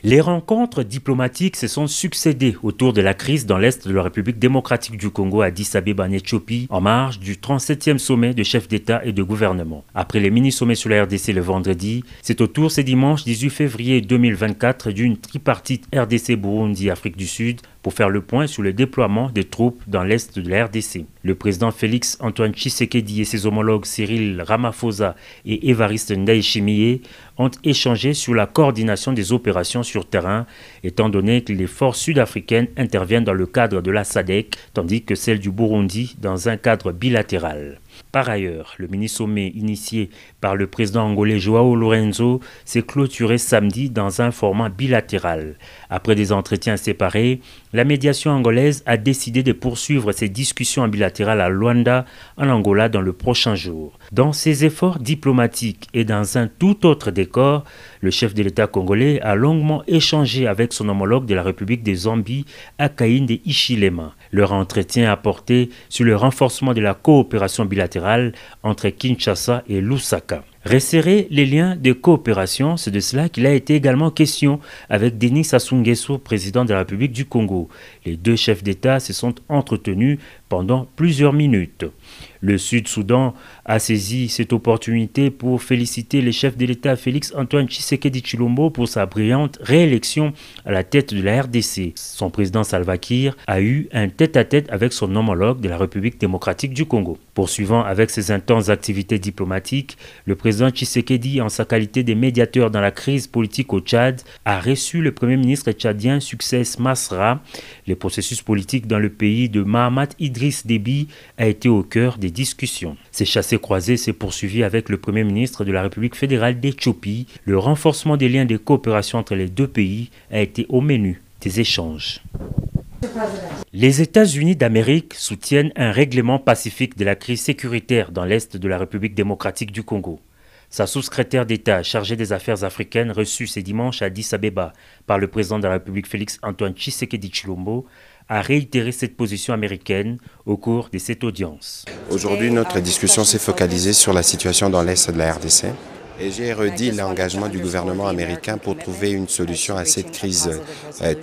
Les rencontres diplomatiques se sont succédées autour de la crise dans l'est de la République démocratique du Congo à Addis Abeba en Éthiopie en marge du 37e sommet de chefs d'État et de gouvernement. Après les mini-sommets sur la RDC le vendredi, c'est au tour ce dimanche 18 février 2024 d'une tripartite RDC-Burundi-Afrique du Sud pour faire le point sur le déploiement des troupes dans l'est de la RDC. Le président Félix Antoine Tshisekedi et ses homologues Cyril Ramaphosa et Évariste Ndayishimiye ont échangé sur la coordination des opérations sur terrain, étant donné que les forces sud-africaines interviennent dans le cadre de la SADC, tandis que celles du Burundi dans un cadre bilatéral. Par ailleurs, le mini-sommet initié par le président angolais João Lourenço s'est clôturé samedi dans un format bilatéral. Après des entretiens séparés, la médiation angolaise a décidé de poursuivre ses discussions bilatérales à Luanda, en Angola, dans le prochain jour. Dans ses efforts diplomatiques et dans un tout autre décor, le chef de l'État congolais a longuement échangé avec son homologue de la République de Zambie, Hakainde Hichilema. Leur entretien a porté sur le renforcement de la coopération bilatérale entre Kinshasa et Lusaka. Resserrer les liens de coopération, c'est de cela qu'il a été également question avec Denis Sassou Nguesso, président de la République du Congo. Les deux chefs d'État se sont entretenus pendant plusieurs minutes. Le Sud-Soudan a saisi cette opportunité pour féliciter le chef de l'État Félix Antoine Tshisekedi Tshilombo pour sa brillante réélection à la tête de la RDC. Son président Salva Kiir a eu un tête-à-tête avec son homologue de la République démocratique du Congo. Poursuivant avec ses intenses activités diplomatiques, le président Tshisekedi, en sa qualité de médiateur dans la crise politique au Tchad, a reçu le premier ministre tchadien Succès Masra. Le processus politique dans le pays de Mahamat Idriss Déby a été au cœur des discussions. Ces chassés-croisés s'est poursuivi avec le premier ministre de la République fédérale d'Éthiopie. Le renforcement des liens de coopération entre les deux pays a été au menu des échanges. Les États-Unis d'Amérique soutiennent un règlement pacifique de la crise sécuritaire dans l'est de la République démocratique du Congo. Sa sous-secrétaire d'État chargée des affaires africaines reçue ce dimanche à Addis Abeba par le président de la République Félix Antoine Tshisekedi Tshilombo a réitéré cette position américaine au cours de cette audience. Aujourd'hui, notre discussion s'est focalisée sur la situation dans l'est de la RDC. Et j'ai redit l'engagement du gouvernement américain pour trouver une solution à cette crise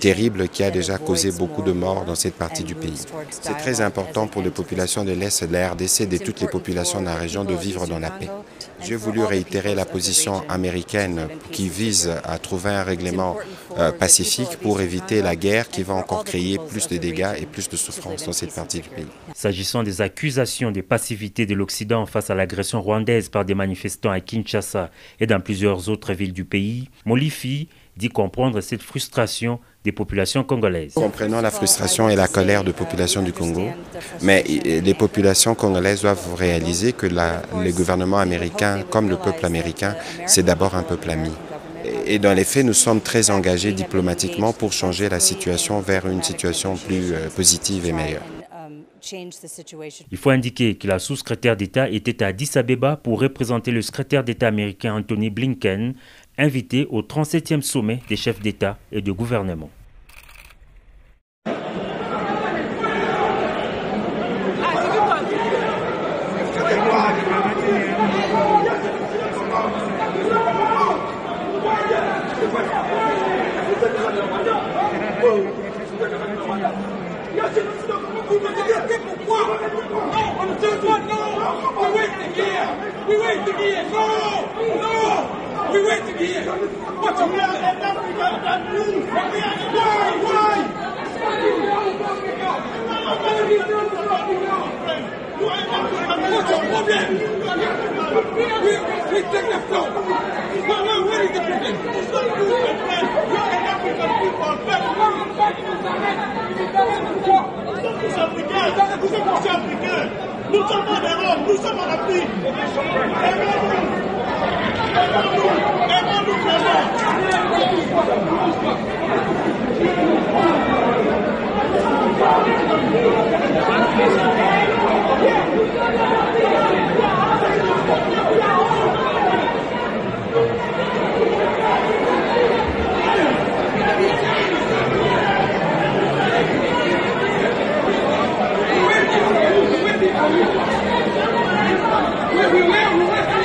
terrible qui a déjà causé beaucoup de morts dans cette partie du pays. C'est très important pour les populations de l'Est de la RDC et de toutes les populations de la région de vivre dans la paix. J'ai voulu réitérer la position américaine qui vise à trouver un règlement pacifique pour éviter la guerre qui va encore créer plus de dégâts et plus de souffrances dans cette partie du pays. S'agissant des accusations de passivité de l'Occident face à l'agression rwandaise par des manifestants à Kinshasa et dans plusieurs autres villes du pays, Molifi dit comprendre cette frustration des populations congolaises. Comprenons la frustration et la colère des populations du Congo, mais les populations congolaises doivent réaliser que le gouvernement américain, comme le peuple américain, c'est d'abord un peuple ami. Et dans les faits, nous sommes très engagés diplomatiquement pour changer la situation vers une situation plus positive et meilleure. Il faut indiquer que la sous-secrétaire d'État était à Addis Abeba pour représenter le secrétaire d'État américain Anthony Blinken, invité au 37e sommet des chefs d'État et de gouvernement. Nous sommes en Europe, nous sommes en Afrique. We will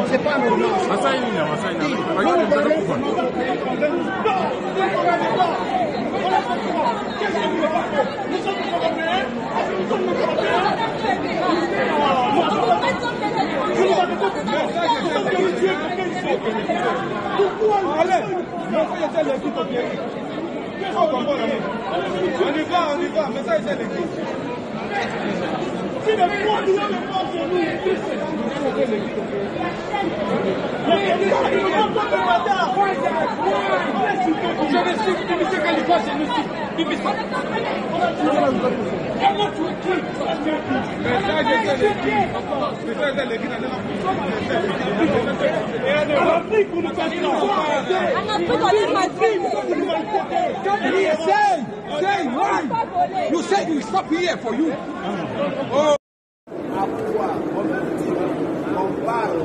C'est pas normal. On y va, mais ça c'est l'équipe. Si le poids du monde est fort chez nous, You said you stop here for you. Oh. À pouvoir, au même titre qu'on parle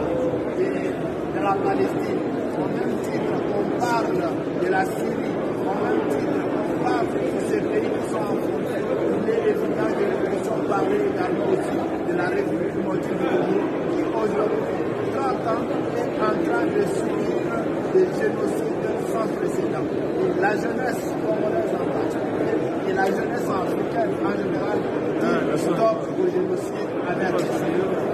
de la Palestine, au même titre qu'on parle de la Syrie, au même titre qu'on parle de ces pays qui sont affrontés, il est évident que nous puissions parler également aussi de la République module du Congo, qui aujourd'hui, 30 ans, est en train de subir des génocides sans précédent. Et la jeunesse congolaise en particulier, et la jeunesse africaine en général, stop au génocide anarchiste.